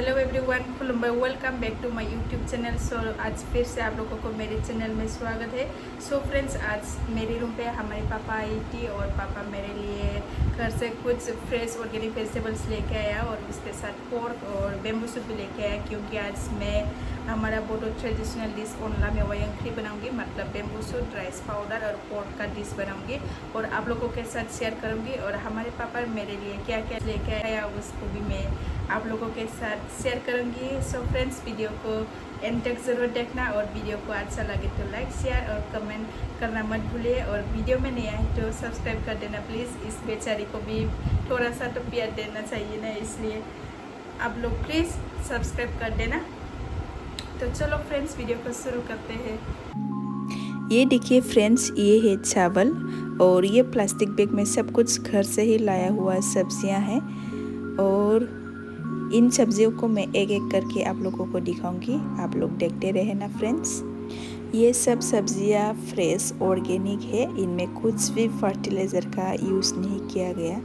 Hello everyone, खुलुमबाई, welcome back to my YouTube channel. So आज फिर से आप लोगों को मेरे चैनल में स्वागत है। सो फ्रेंड्स, आज मेरे रूम पे हमारे पापा आई थी और पापा मेरे लिए घर से कुछ फ्रेश ऑर्गेनिक वेजिटेबल्स लेके आया और उसके साथ पोर्क और बेम्बूसूट भी लेके आया, क्योंकि आज मैं हमारा बोडो ट्रेडिशनल डिश ओनला मेवा वंगखरी बनाऊंगी, मतलब बेम्बूसूट, राइस पाउडर और पोर्क का डिश बनाऊंगी और आप लोगों के साथ शेयर करूंगी। और हमारे पापा मेरे लिए क्या क्या लेके आया उसको भी मैं आप लोगों के साथ शेयर करूंगी। सो फ्रेंड्स, वीडियो को एंड तक ज़रूर देखना और वीडियो को अच्छा लगे तो लाइक, शेयर और कमेंट करना मत भूलिए। और वीडियो में नया है तो सब्सक्राइब कर देना प्लीज़। इस बेचारी को भी थोड़ा सा तो प्यार देना चाहिए ना, इसलिए आप लोग प्लीज़ सब्सक्राइब कर देना। तो चलो फ्रेंड्स, वीडियो को शुरू करते हैं। ये देखिए फ्रेंड्स, ये है चावल और ये प्लास्टिक बैग में सब कुछ घर से ही लाया हुआ सब्जियां हैं और इन सब्जियों को मैं एक एक करके आप लोगों को दिखाऊंगी। आप लोग देखते रहे ना फ्रेंड्स। ये सब सब्जियां फ्रेश ऑर्गेनिक है, इनमें कुछ भी फर्टिलाइज़र का यूज़ नहीं किया गया।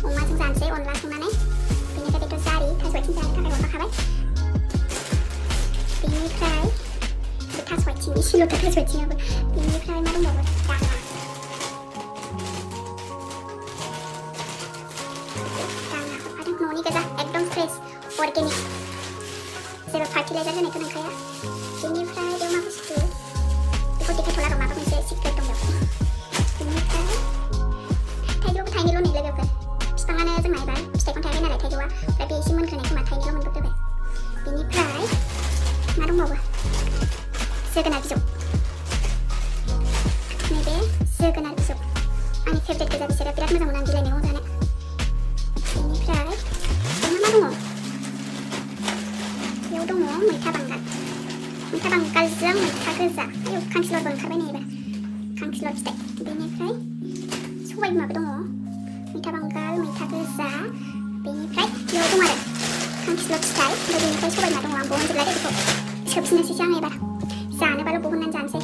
Oma जानोसै अनला संनानै बेनिफ्राय बेखौ जारि थास' आथिं जानो थाखाय हरफाखाबाय। बेनिफ्राय बे थास' आथिं इसेल'थार थास' आथिङाबो। बेनिफ्राय मा दंबावो, दाङा हरफादों, न'नि गोजा, एकदम फ्रेश अर्गेनिक, जेबो फार्टिलाइजार होनायखौ नंखाया। बेनिफ्राय बेयाव मा बुस्थु बेखौ देखायथ'ला र', माबा मोनसे सिक्रेट दं बेयाव। बेनिफ्राय थाइजौआबो थाइनैल' नै लोगोफोर, बिफाङानो जोंना एबार फिथाइखौनो थायाखै नालाय थाइजौआ, ओमफ्राय बे एसे मोनग्रोनाय खोमा, थाइनैल' मोनबोग्रोबाय। बेनिफ्राय मा दंबावो, जोगोनार बिजौ, नैबे जोगोनार बिजौ आंनि फेभरेट गोजा, बिसोरो बिराद मोजां मोनो आं बिलाइ मैगं जानो। बेनिफ्राय मा दङ, बेयाव दङ मैथा बांगाल, मैथा बांगालजों मैथा गोजा। आयौ, खांखिलरबो ओंखारबाय नै एबार, खांखिलर फिथाइ। बेनिफ्राय सबाय बिमाबो दङ, मैथा बांगाल, मैथा गोजा। बेनिफ्राय बेयाव दं आरो खांखिलर फिथाइ, ओमफ्राय बेनिफ्राय सबाय बिमा दङ। आं बहनजोबला दे, बेखौ सोबफिननोसैसो आं एबार, जानोबाल' बहननानै जानोसै।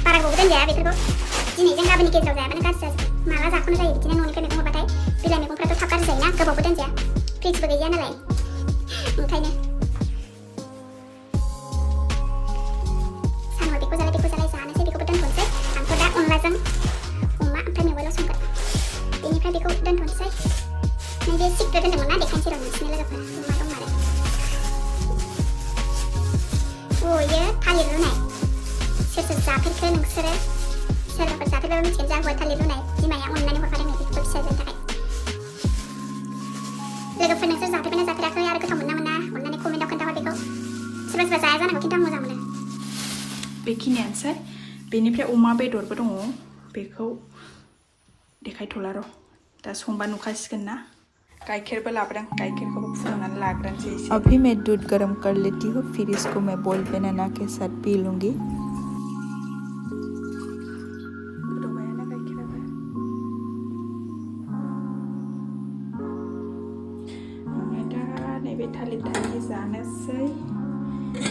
बारा गोबाव दोनजाया बेफोरखौ, दिनैजों गाबोननि गेजेराव जायाबानो गाज्रि जाजोबो। माला जाख'नो जायो बिदिनो, न'निफ्राय मैगं हरबाथाय बिलाइ मैगंफ्राथ' थाब गाज्रि जायोना, गोबावबो दोनजाया, फ्रिजबो गैया नालाय, ओंखायनो सानहर बेखौ जालाय जानोसै, बेखौबो दोनथ'नोसै। आंथ' दा अनलाजों अमा ओमफ्राय मेवाइल' संगोन। बेनिफ्राय बेखौ दोनथ'नोसै। नैबे सिक्रेट होनदोंमोन ना, देखायनोसै र' नोंसिनो लोगोफोर, मा दं आरो। इयो थालिर रुनाय, सोर सोर जाफेरखो नोंसोरो? सोरबाफोर जाफेरबाबो मिथिगोन जाहोआ थालिर रुनाय, बिमाया अननानै हरफादों नै बेखौबो फिसाजोनि थाखाय। लोगोफोर, नोंसोर जाफेरबायना जाफेराखै आरो गोथाव मोनना मोना अननानै कमेन्टआव खोन्थाहर। बेखौ सोरबा सोरबा जाया जानांगौ, खिन्थु आं मोजां मोनो। बेखिनियानोसै। बेनिफ्राय अमा बेदरबो दङ, बेखौ देखायथ'ला र', दा संबा नुखासिगोन ना। गाइखेरबो लाबोदों, गाइखेरखौबो फुदुंनानै लाग्रोनोसै एसे। अभी मैं दूध गर्म कर लेती हूँ, फिर इसको मैं बॉइल बनाना के साथ पी लूँगी। नैबे थालिर थालिर जानोसै,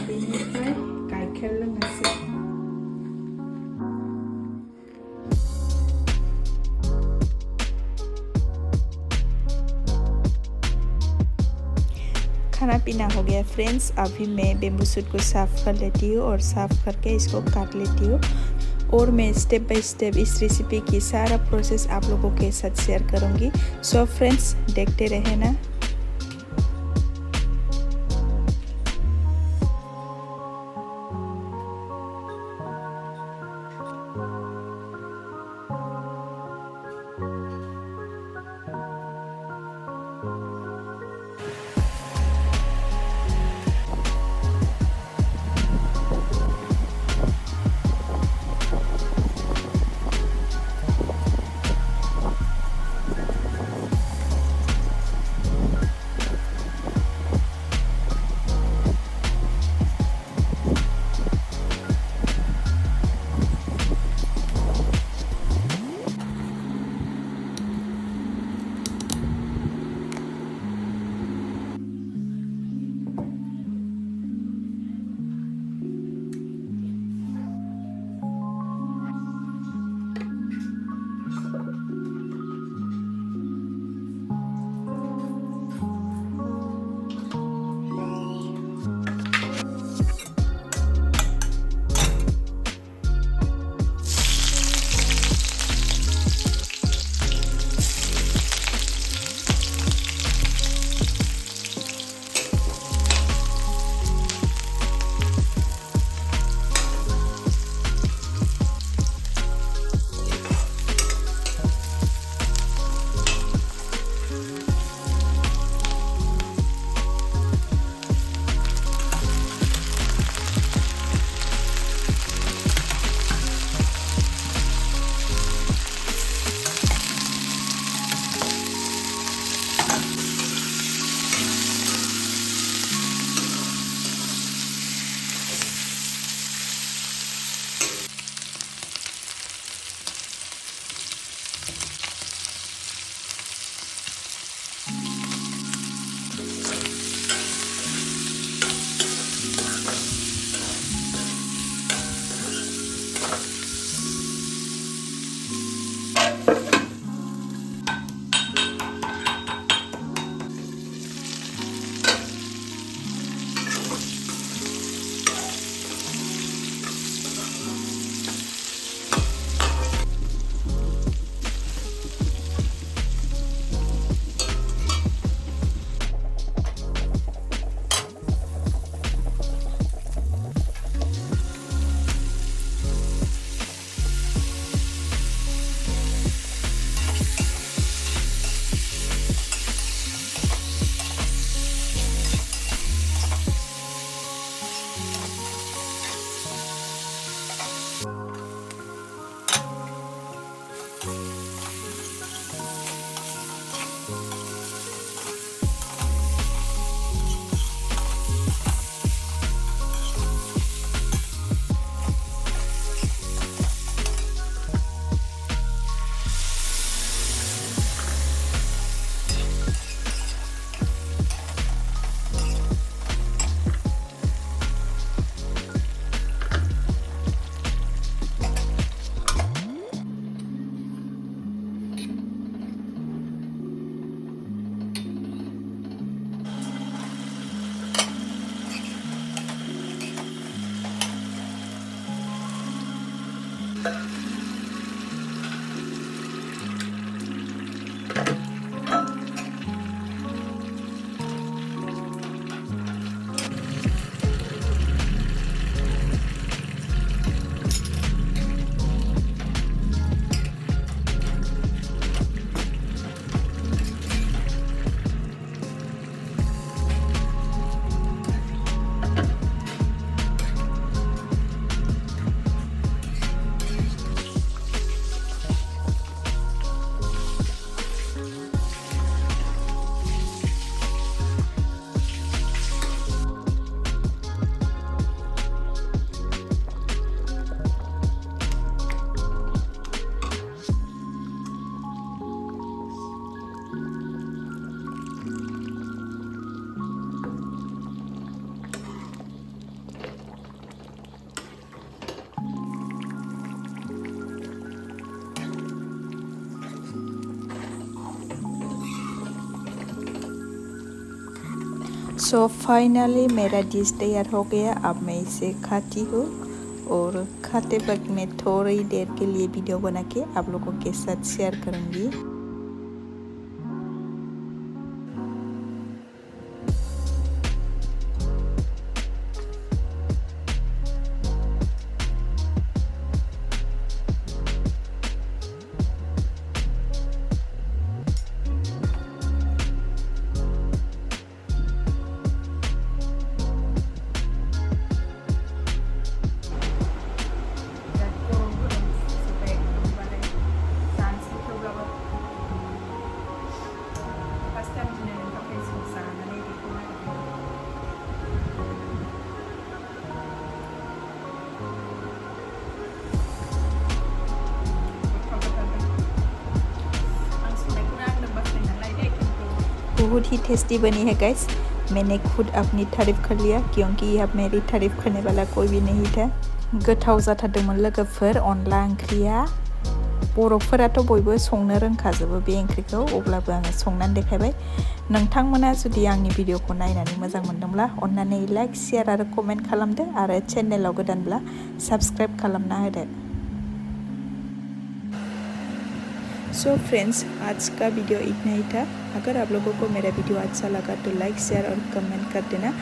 बेनिफ्राय गाइखेर लोंनोसै। खाना पीना हो गया फ्रेंड्स। अभी मैं बेम्बूसूट को साफ़ कर लेती हूँ और साफ़ करके इसको काट लेती हूँ और मैं स्टेप बाय स्टेप इस रेसिपी की सारा प्रोसेस आप लोगों के साथ शेयर करूँगी। सो फ्रेंड्स, देखते रहे ना। सो फाइनली मेरा डिश तैयार हो गया। अब मैं इसे खाती हूँ और खाते वक्त मैं थोड़ी देर के लिए वीडियो बना के आप लोगों के साथ शेयर करूँगी। बहुत ही टेस्टी बनी है गाइस। मैंने खुद अपनी तारीफ कर लिया क्योंकि यहाँ मेरी तारीफ करने वाला कोई भी नहीं था। गोथाव जाथारदोंमोन लोगोफोर अनला ओंख्रिया। बर'फोराथ' बयबो संनो रोंखाजोबो बे ओंख्रिखौ, अब्लाबो आङो संनानै देखायबाय। नोंथांमोना जुदि आंनि भिडिअखौ नायनानै मोजां मोनदोंब्ला अन्नानै लाइक शेयार आरो कमेन्ट खालामदो आरो चेनेलाव गोदानब्ला साबस्क्राइब खालामना होदो। सो फ्रेंड्स, आज का वीडियो इतना ही था। अगर आप लोगों को मेरा वीडियो अच्छा लगा तो लाइक शेयर और कमेंट कर देना,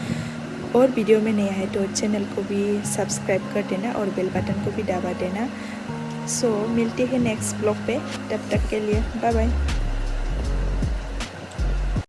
और वीडियो में नया है तो चैनल को भी सब्सक्राइब कर देना और बेल बटन को भी दबा देना। सो मिलते हैं नेक्स्ट ब्लॉग पे, तब तक के लिए बाय बाय।